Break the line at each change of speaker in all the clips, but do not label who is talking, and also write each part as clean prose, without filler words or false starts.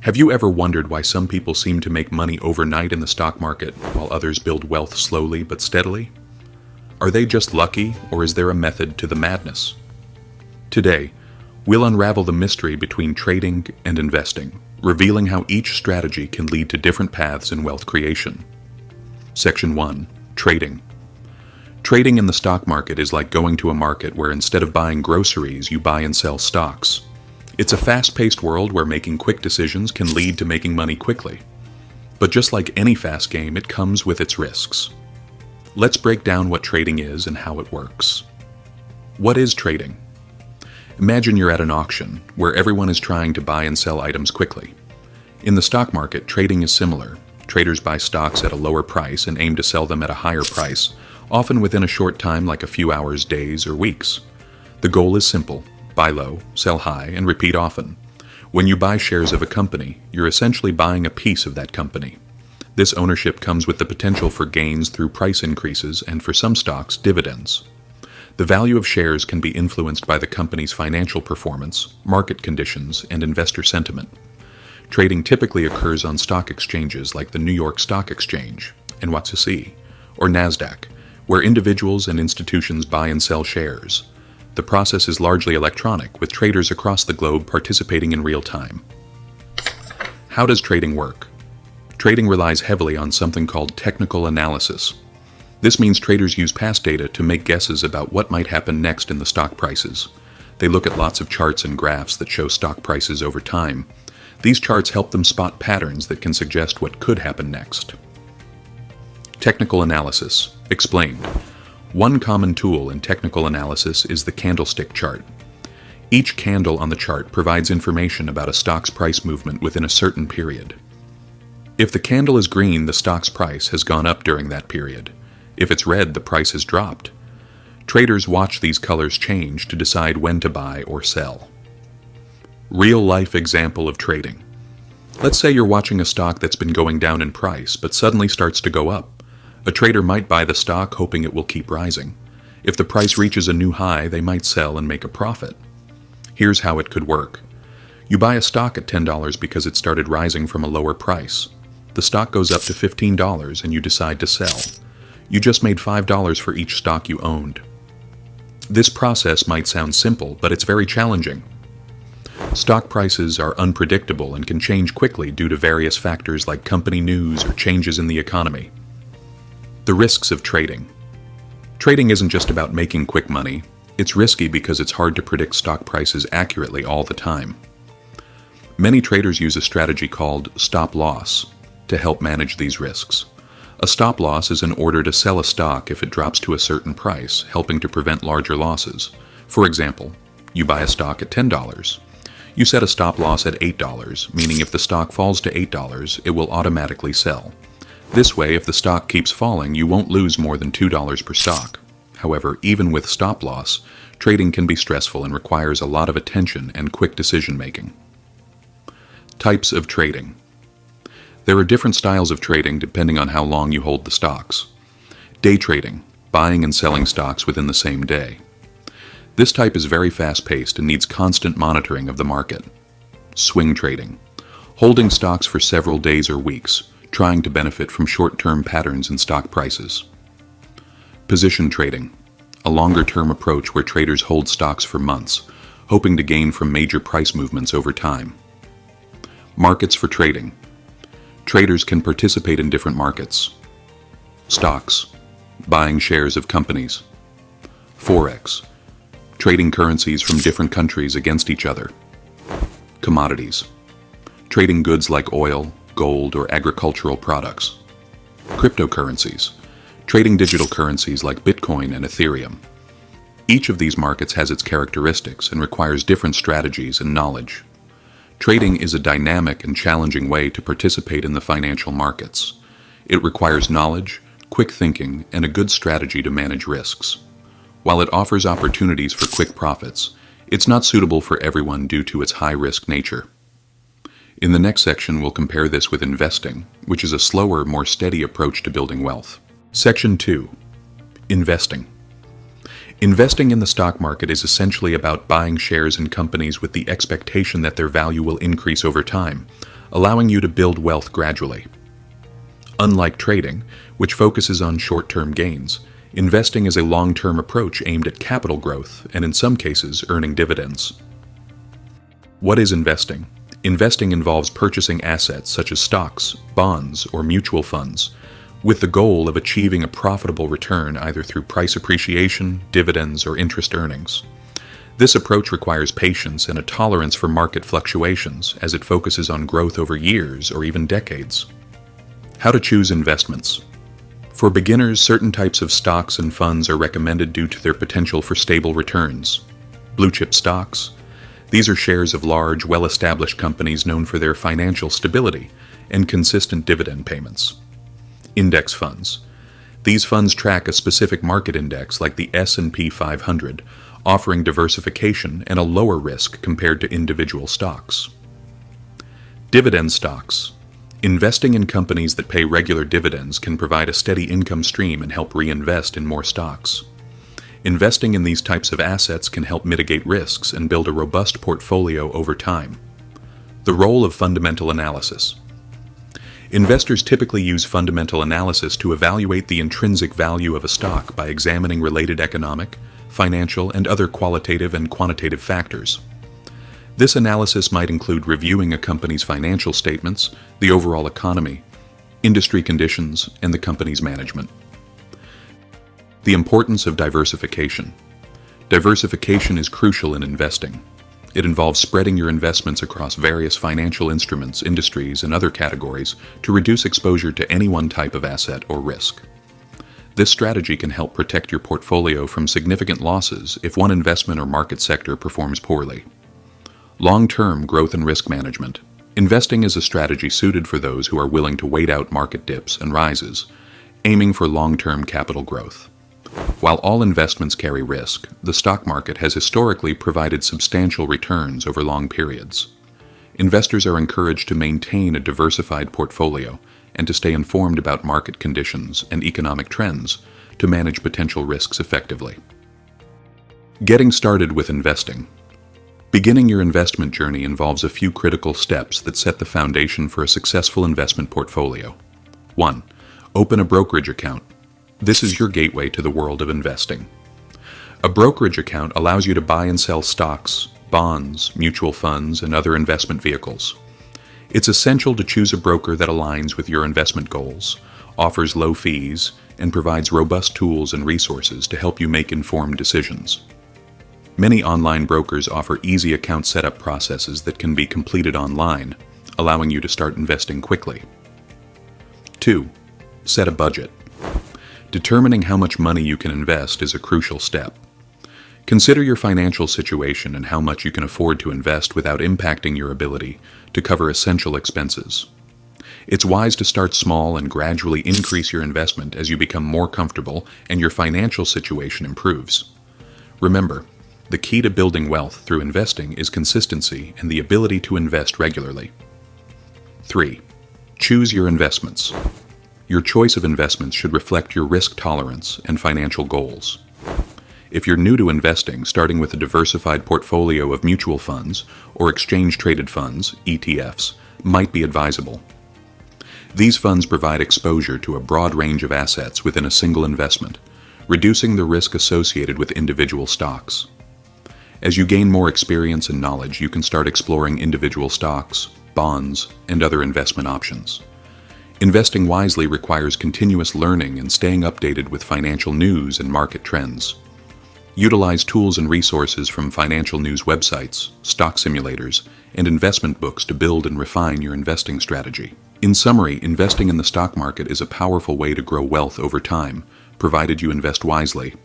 Have you ever wondered why some people seem to make money overnight in the stock market while others build wealth slowly but steadily? Are they just lucky, or is there a method to the madness? Today, we'll unravel the mystery between trading and investing, revealing how each strategy can lead to different paths in wealth creation. Section 1. Trading. Trading in the stock market is like going to a market where instead of buying groceries, you buy and sell stocks. It's a fast-paced world where making quick decisions can lead to making money quickly. But just like any fast game, it comes with its risks. Let's break down what trading is and how it works. What is trading? Imagine you're at an auction where everyone is trying to buy and sell items quickly. In the stock market, trading is similar. Traders buy stocks at a lower price and aim to sell them at a higher price, often within a short time like a few hours, days, or weeks. The goal is simple: buy low, sell high, and repeat often. When you buy shares of a company, you're essentially buying a piece of that company. This ownership comes with the potential for gains through price increases and, for some stocks, dividends. The value of shares can be influenced by the company's financial performance, market conditions, and investor sentiment. Trading typically occurs on stock exchanges like the New York Stock Exchange, NYSE, or NASDAQ, where individuals and institutions buy and sell shares. The process is largely electronic, with traders across the globe participating in real time. How does trading work? Trading relies heavily on something called technical analysis. This means traders use past data to make guesses about what might happen next in the stock prices. They look at lots of charts and graphs that show stock prices over time. These charts help them spot patterns that can suggest what could happen next. Technical analysis. Explained. One common tool in technical analysis is the candlestick chart. Each candle on the chart provides information about a stock's price movement within a certain period. If the candle is green, the stock's price has gone up during that period. If it's red, the price has dropped. Traders watch these colors change to decide when to buy or sell. Real-life example of trading. Let's say you're watching a stock that's been going down in price but suddenly starts to go up. A trader might buy the stock hoping it will keep rising. If the price reaches a new high, they might sell and make a profit. Here's how it could work. You buy a stock at $10 because it started rising from a lower price. The stock goes up to $15 and you decide to sell. You just made $5 for each stock you owned. This process might sound simple, but it's very challenging. Stock prices are unpredictable and can change quickly due to various factors like company news or changes in the economy. The risks of trading. Trading isn't just about making quick money. It's risky because it's hard to predict stock prices accurately all the time. Many traders use a strategy called stop loss to help manage these risks. A stop loss is an order to sell a stock if it drops to a certain price, helping to prevent larger losses. For example, you buy a stock at $10. You set a stop loss at $8, meaning if the stock falls to $8, it will automatically sell. This way, if the stock keeps falling, you won't lose more than $2 per stock. However, even with stop loss, trading can be stressful and requires a lot of attention and quick decision-making. Types of trading. There are different styles of trading depending on how long you hold the stocks. Day trading, buying and selling stocks within the same day. This type is very fast-paced and needs constant monitoring of the market. Swing trading, holding stocks for several days or weeks, trying to benefit from short-term patterns in stock prices. Position trading, a longer-term approach where traders hold stocks for months, hoping to gain from major price movements over time. Markets for trading. Traders can participate in different markets. Stocks, buying shares of companies. Forex, trading currencies from different countries against each other. Commodities, trading goods like oil, gold, or agricultural products. Cryptocurrencies, trading digital currencies like Bitcoin and Ethereum. Each of these markets has its characteristics and requires different strategies and knowledge. Trading is a dynamic and challenging way to participate in the financial markets. It requires knowledge, quick thinking, and a good strategy to manage risks. While it offers opportunities for quick profits, it's not suitable for everyone due to its high-risk nature. In the next section, we'll compare this with investing, which is a slower, more steady approach to building wealth. Section 2. Investing. Investing in the stock market is essentially about buying shares in companies with the expectation that their value will increase over time. allowing you to build wealth gradually. Unlike trading, which focuses on short-term gains, investing is a long-term approach aimed at capital growth and in some cases earning dividends. What is investing? Investing involves purchasing assets such as stocks, bonds, or mutual funds, with the goal of achieving a profitable return either through price appreciation, dividends, or interest earnings. This approach requires patience and a tolerance for market fluctuations as it focuses on growth over years or even decades. How to choose investments. For beginners, certain types of stocks and funds are recommended due to their potential for stable returns. Blue chip stocks. These are shares of large, well-established companies known for their financial stability and consistent dividend payments. Index funds. These funds track a specific market index like the S&P 500, offering diversification and a lower risk compared to individual stocks. Dividend stocks. Investing in companies that pay regular dividends can provide a steady income stream and help reinvest in more stocks. Investing in these types of assets can help mitigate risks and build a robust portfolio over time. The role of fundamental analysis. Investors typically use fundamental analysis to evaluate the intrinsic value of a stock by examining related economic, financial, and other qualitative and quantitative factors. This analysis might include reviewing a company's financial statements, the overall economy, industry conditions, and the company's management. The importance of diversification. Diversification is crucial in investing. It involves spreading your investments across various financial instruments, industries, and other categories to reduce exposure to any one type of asset or risk. This strategy can help protect your portfolio from significant losses if one investment or market sector performs poorly. Long-term growth and risk management. Investing is a strategy suited for those who are willing to wait out market dips and rises, aiming for long-term capital growth. While all investments carry risk, the stock market has historically provided substantial returns over long periods. Investors are encouraged to maintain a diversified portfolio and to stay informed about market conditions and economic trends to manage potential risks effectively. Getting started with investing. Beginning your investment journey involves a few critical steps that set the foundation for a successful investment portfolio. 1. Open a brokerage account. This is your gateway to the world of investing. A brokerage account allows you to buy and sell stocks, bonds, mutual funds, and other investment vehicles. It's essential to choose a broker that aligns with your investment goals, offers low fees, and provides robust tools and resources to help you make informed decisions. Many online brokers offer easy account setup processes that can be completed online, allowing you to start investing quickly. 2. Set a budget. Determining how much money you can invest is a crucial step. Consider your financial situation and how much you can afford to invest without impacting your ability to cover essential expenses. It's wise to start small and gradually increase your investment as you become more comfortable and your financial situation improves. Remember, the key to building wealth through investing is consistency and the ability to invest regularly. 3. Choose your investments. Your choice of investments should reflect your risk tolerance and financial goals. If you're new to investing, starting with a diversified portfolio of mutual funds or exchange-traded funds, ETFs, might be advisable. These funds provide exposure to a broad range of assets within a single investment, reducing the risk associated with individual stocks. As you gain more experience and knowledge, you can start exploring individual stocks, bonds, and other investment options. Investing wisely requires continuous learning and staying updated with financial news and market trends. Utilize tools and resources from financial news websites, stock simulators, and investment books to build and refine your investing strategy. In summary, investing in the stock market is a powerful way to grow wealth over time, provided you invest wisely,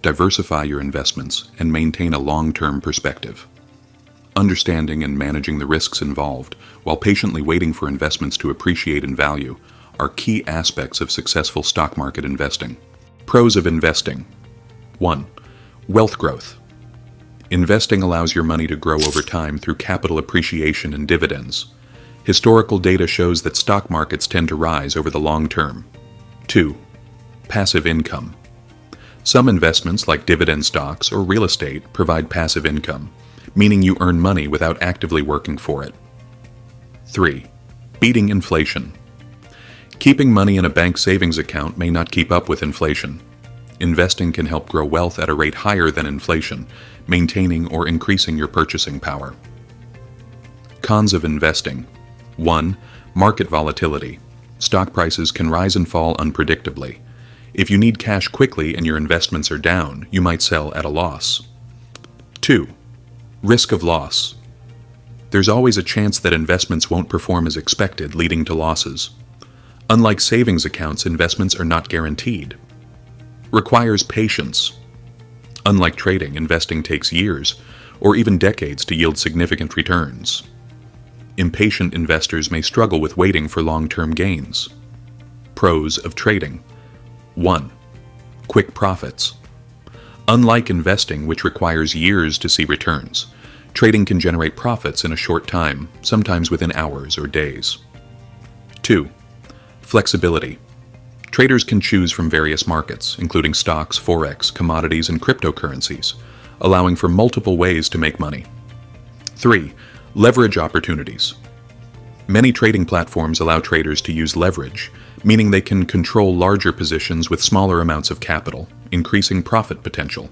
diversify your investments, and maintain a long-term perspective. Understanding and managing the risks involved, while patiently waiting for investments to appreciate in value, are key aspects of successful stock market investing. Pros of investing. 1. Wealth growth. Investing allows your money to grow over time through capital appreciation and dividends. Historical data shows that stock markets tend to rise over the long term. 2. Passive income. Some investments, like dividend stocks or real estate, provide passive income, meaning you earn money without actively working for it. 3. Beating inflation. Keeping money in a bank savings account may not keep up with inflation. Investing can help grow wealth at a rate higher than inflation, maintaining or increasing your purchasing power. Cons of investing. 1. Market volatility. Stock prices can rise and fall unpredictably. If you need cash quickly and your investments are down, you might sell at a loss. 2. Risk of loss. There's always a chance that investments won't perform as expected, leading to losses. Unlike savings accounts, investments are not guaranteed. Requires patience. Unlike trading, investing takes years, or even decades to yield significant returns. Impatient investors may struggle with waiting for long-term gains. Pros of trading. 1. Quick profits. Unlike investing, which requires years to see returns, trading can generate profits in a short time, sometimes within hours or days. 2. Flexibility. Traders can choose from various markets, including stocks, forex, commodities, and cryptocurrencies, allowing for multiple ways to make money. 3. Leverage opportunities. Many trading platforms allow traders to use leverage, meaning they can control larger positions with smaller amounts of capital, increasing profit potential.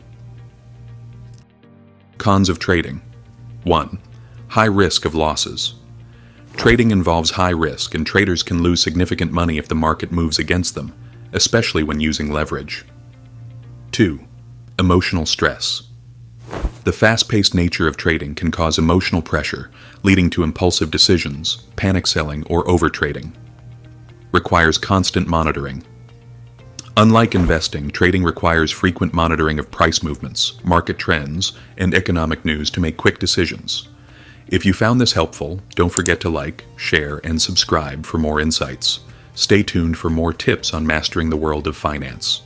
Cons of trading. 1. High risk of losses. Trading involves high risk, and traders can lose significant money if the market moves against them, especially when using leverage. 2. Emotional stress. The fast-paced nature of trading can cause emotional pressure, leading to impulsive decisions, panic selling, or overtrading. Requires constant monitoring. Unlike investing, trading requires frequent monitoring of price movements, market trends, and economic news to make quick decisions. If you found this helpful, don't forget to like, share, and subscribe for more insights. Stay tuned for more tips on mastering the world of finance.